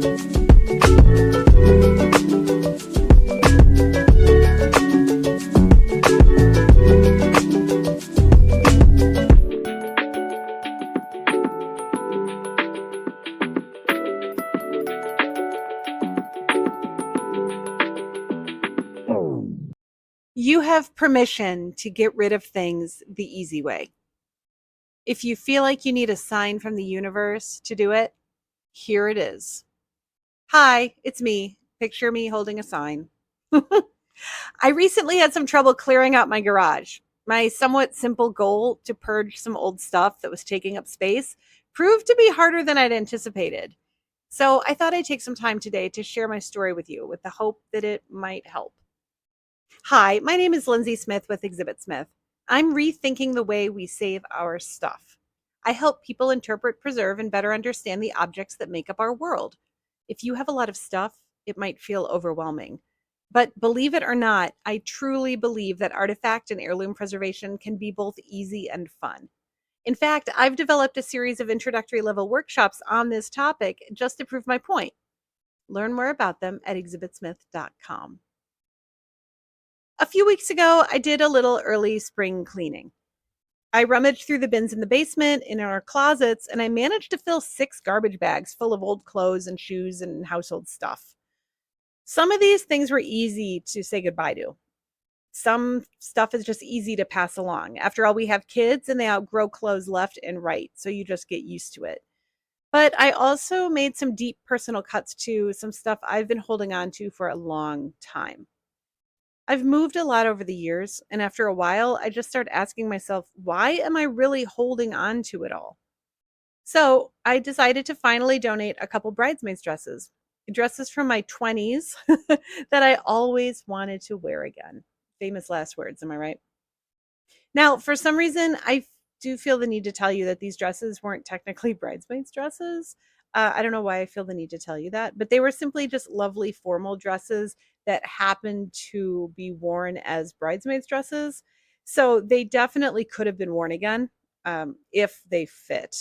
You have permission to get rid of things the easy way. If you feel like you need a sign from the universe to do it, here it is. Hi, it's me. Picture me holding a sign. I recently had some trouble clearing out my garage. My somewhat simple goal to purge some old stuff that was taking up space proved to be harder than I'd anticipated. So I thought I'd take some time today to share my story with you with the hope that it might help. Hi, my name is Lindsay Smith with Exhibit Smith. I'm rethinking the way we save our stuff. I help people interpret, preserve, and better understand the objects that make up our world. If you have a lot of stuff, it might feel overwhelming. But believe it or not, I truly believe that artifact and heirloom preservation can be both easy and fun. In fact, I've developed a series of introductory level workshops on this topic just to prove my point. Learn more about them at exhibitsmith.com. A few weeks ago, I did a little early spring cleaning. I rummaged through the bins in the basement, in our closets, and I managed to fill 6 garbage bags full of old clothes and shoes and household stuff. Some of these things were easy to say goodbye to. Some stuff is just easy to pass along. After all, we have kids and they outgrow clothes left and right, so you just get used to it. But I also made some deep personal cuts to some stuff I've been holding on to for a long time. I've moved a lot over the years, and after a while, I just started asking myself, why am I really holding on to it all? So I decided to finally donate a couple bridesmaids dresses from my 20s that I always wanted to wear again. Famous last words, am I right? Now, for some reason, I do feel the need to tell you that these dresses weren't technically bridesmaids dresses. I don't know why I feel the need to tell you that, but they were simply just lovely formal dresses that happened to be worn as bridesmaids dresses. So they definitely could have been worn again if they fit.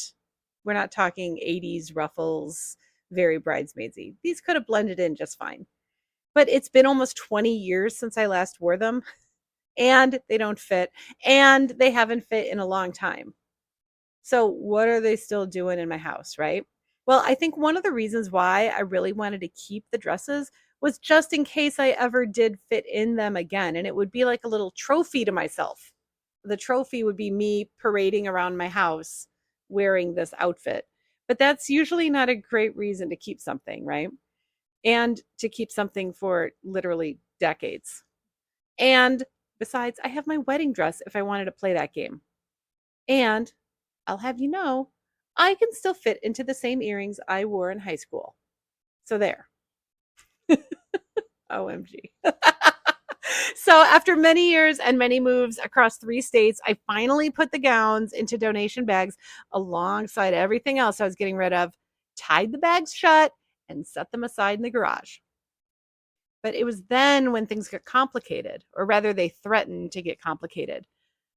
We're not talking 80s ruffles, very bridesmaidsy. These could have blended in just fine. But it's been almost 20 years since I last wore them, and they don't fit, and they haven't fit in a long time. So what are they still doing in my house, right? Well, I think one of the reasons why I really wanted to keep the dresses was just in case I ever did fit in them again, and it would be like a little trophy to myself. The trophy would be me parading around my house wearing this outfit. But that's usually not a great reason to keep something, right? And to keep something for literally decades. And besides, I have my wedding dress if I wanted to play that game. And I'll have you know, I can still fit into the same earrings I wore in high school. So there. OMG. So after many years and many moves across 3 states, I finally put the gowns into donation bags alongside everything else I was getting rid of, tied the bags shut, and set them aside in the garage. But it was then when things got complicated, or rather they threatened to get complicated.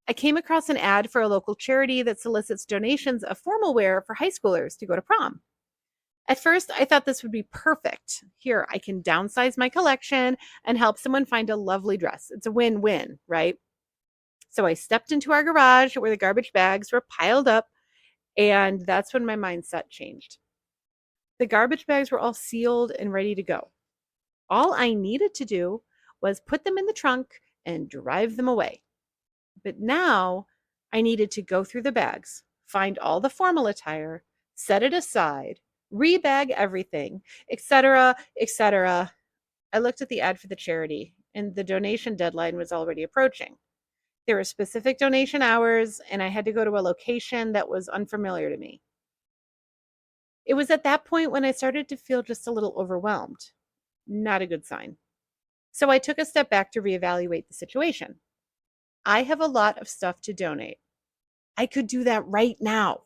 I came across an ad for a local charity that solicits donations of formal wear for high schoolers to go to prom. At first, I thought this would be perfect. Here, I can downsize my collection and help someone find a lovely dress. It's a win-win, right? So I stepped into our garage where the garbage bags were piled up, and that's when my mindset changed. The garbage bags were all sealed and ready to go. All I needed to do was put them in the trunk and drive them away. But now I needed to go through the bags, find all the formal attire, set it aside, rebag everything, etc., etc. I looked at the ad for the charity, and the donation deadline was already approaching. There were specific donation hours, and I had to go to a location that was unfamiliar to me. It was at that point when I started to feel just a little overwhelmed. Not a good sign. So I took a step back to reevaluate the situation. I have a lot of stuff to donate. I could do that right now.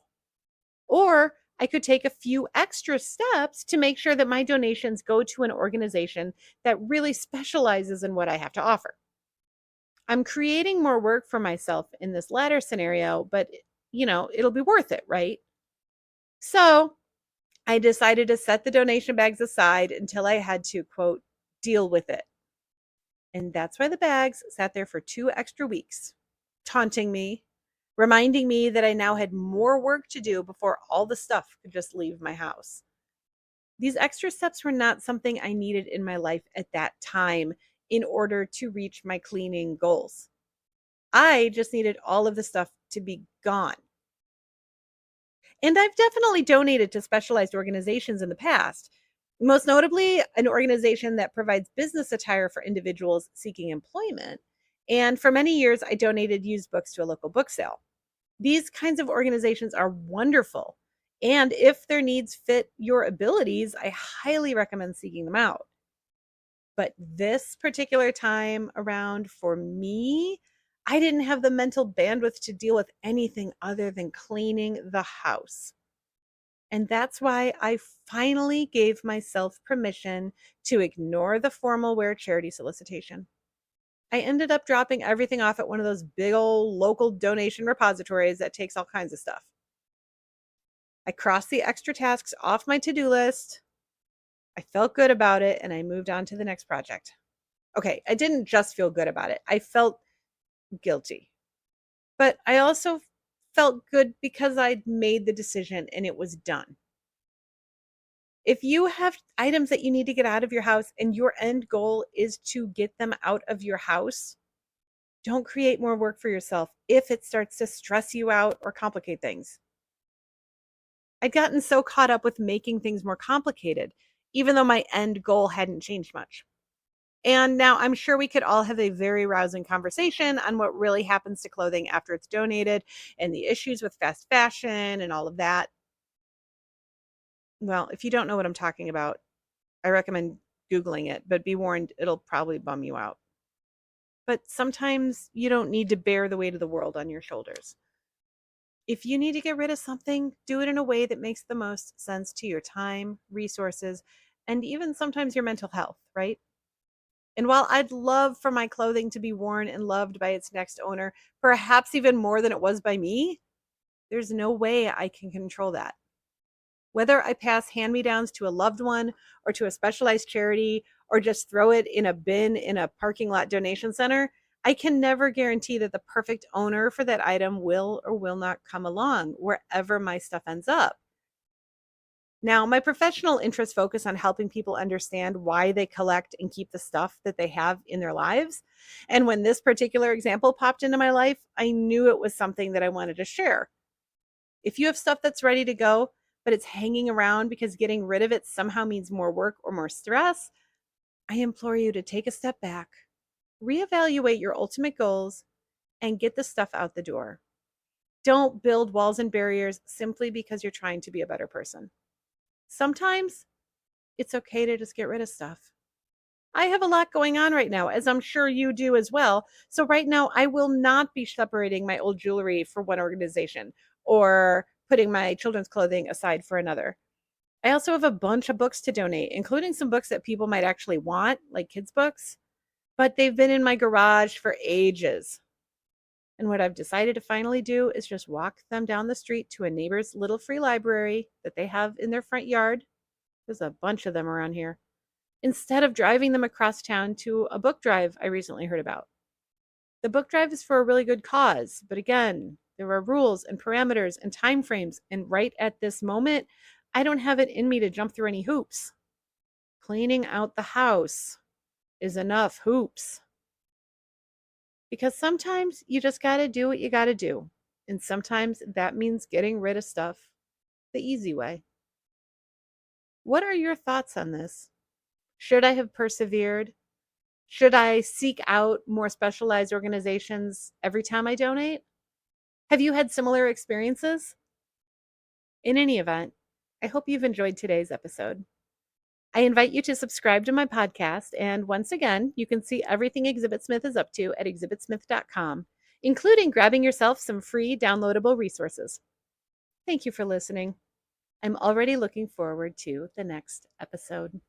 Or I could take a few extra steps to make sure that my donations go to an organization that really specializes in what I have to offer. I'm creating more work for myself in this latter scenario, but it'll be worth it, right? So I decided to set the donation bags aside until I had to, quote, deal with it. And that's why the bags sat there for 2 extra weeks, taunting me, reminding me that I now had more work to do before all the stuff could just leave my house. These extra steps were not something I needed in my life at that time in order to reach my cleaning goals. I just needed all of the stuff to be gone. And I've definitely donated to specialized organizations in the past, most notably an organization that provides business attire for individuals seeking employment. And for many years, I donated used books to a local book sale. These kinds of organizations are wonderful. And if their needs fit your abilities, I highly recommend seeking them out. But this particular time around for me, I didn't have the mental bandwidth to deal with anything other than cleaning the house. And that's why I finally gave myself permission to ignore the formal wear charity solicitation. I ended up dropping everything off at one of those big old local donation repositories that takes all kinds of stuff. I crossed the extra tasks off my to-do list. I felt good about it and I moved on to the next project. Okay, I didn't just feel good about it. I felt guilty. But I also felt good because I'd made the decision and it was done. If you have items that you need to get out of your house and your end goal is to get them out of your house, don't create more work for yourself if it starts to stress you out or complicate things. I'd gotten so caught up with making things more complicated, even though my end goal hadn't changed much. And now I'm sure we could all have a very rousing conversation on what really happens to clothing after it's donated and the issues with fast fashion and all of that. Well, if you don't know what I'm talking about, I recommend Googling it, but be warned, it'll probably bum you out. But sometimes you don't need to bear the weight of the world on your shoulders. If you need to get rid of something, do it in a way that makes the most sense to your time, resources, and even sometimes your mental health, right? And while I'd love for my clothing to be worn and loved by its next owner, perhaps even more than it was by me, there's no way I can control that. Whether I pass hand-me-downs to a loved one or to a specialized charity or just throw it in a bin in a parking lot donation center, I can never guarantee that the perfect owner for that item will or will not come along wherever my stuff ends up. Now, my professional interests focus on helping people understand why they collect and keep the stuff that they have in their lives. And when this particular example popped into my life, I knew it was something that I wanted to share. If you have stuff that's ready to go, but it's hanging around because getting rid of it somehow means more work or more stress, I implore you to take a step back, reevaluate your ultimate goals, and get the stuff out the door. Don't build walls and barriers simply because you're trying to be a better person. Sometimes it's okay to just get rid of stuff. I have a lot going on right now, as I'm sure you do as well. So right now, I will not be separating my old jewelry for one organization or putting my children's clothing aside for another. I also have a bunch of books to donate, including some books that people might actually want, like kids' books, but they've been in my garage for ages. And what I've decided to finally do is just walk them down the street to a neighbor's little free library that they have in their front yard. There's a bunch of them around here. Instead of driving them across town to a book drive I recently heard about. The book drive is for a really good cause, but again, there are rules and parameters and time frames, and right at this moment, I don't have it in me to jump through any hoops. Cleaning out the house is enough hoops. Because sometimes you just got to do what you got to do. And sometimes that means getting rid of stuff the easy way. What are your thoughts on this? Should I have persevered? Should I seek out more specialized organizations every time I donate? Have you had similar experiences? In any event, I hope you've enjoyed today's episode. I invite you to subscribe to my podcast, and once again, you can see everything Exhibit Smith is up to at exhibitsmith.com, including grabbing yourself some free downloadable resources. Thank you for listening. I'm already looking forward to the next episode.